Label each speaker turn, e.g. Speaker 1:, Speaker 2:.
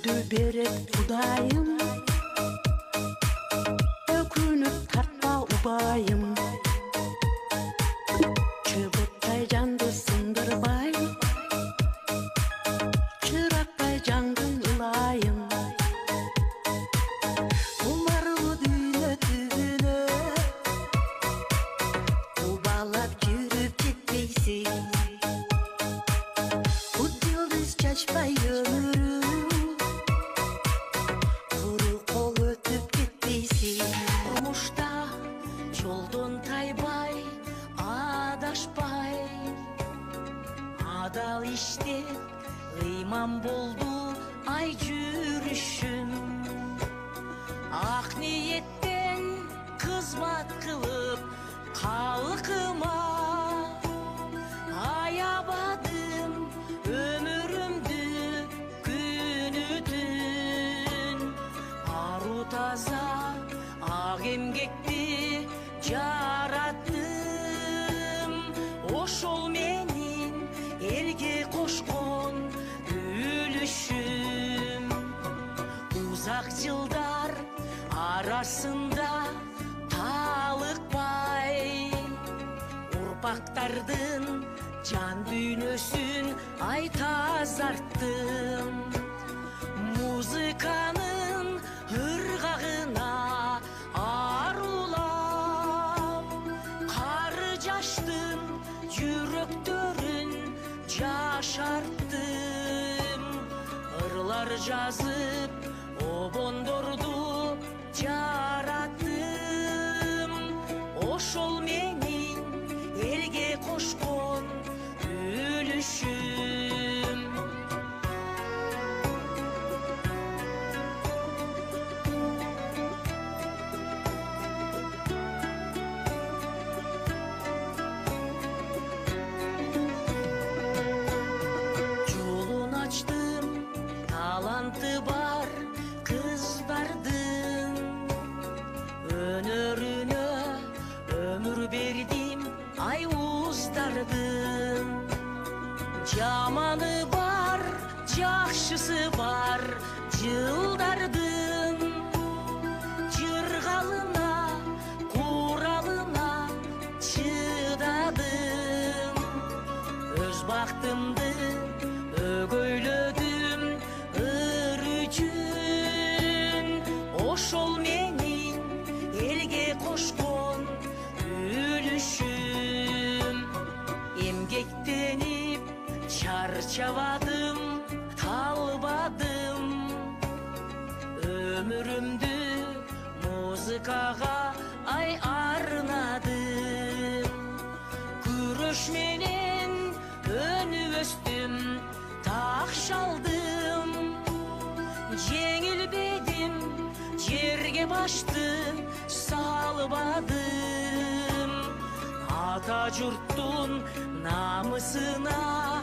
Speaker 1: Ömрümдү берет Кудайым, өкүнүп тартпа убайым. Чыбыттай жанды сындырбай, чырактай жандың ылайым. Умарлы дүйнө түбүнө убалап жүрүп кетпейсиң. Кут жылдыз чачпай өмүрүм, куру кол өтүп кетпейсиң. Турмушта жолдон тайбай, адашпай, адал иштеп ыйман болду ай жүрүшүм. Ак ниеттен кызмат кылып калкыма аябадым өмүрүмдү күнү түн. Ару таза ак эмгекти жараттым, ошол менин элге кошкон үлүшүм. Узак жылдар арасында талыкпай, урпактардын жан дүйнөсүн ай тазарттым. Музыканын ыргагына арулап, кары жаштын жүрөктөрүн жашарттым. Ырлар жазып обондорду жараттым, ошол менин элге кошкон үлүшүм. Жолун ачтым таланты бар кыздардын, өнөрүнө өмүр бердим ай уздардын. Жаманы бар, жакшысы бар жылдардын. Жыргалына, куралына чыдадым. Өз бактымды өгөйлөдүм ыр үчүн, ошол менин элге кошкон үлүшүм. Эмгектенип чарчабадым, талбадым, өмүрүмдү музыкага ай арнадым. Күрөш менен өнүп өстүм, так шалдым, жеңилбедим, жерге башты салбадым. Ата журттун намысына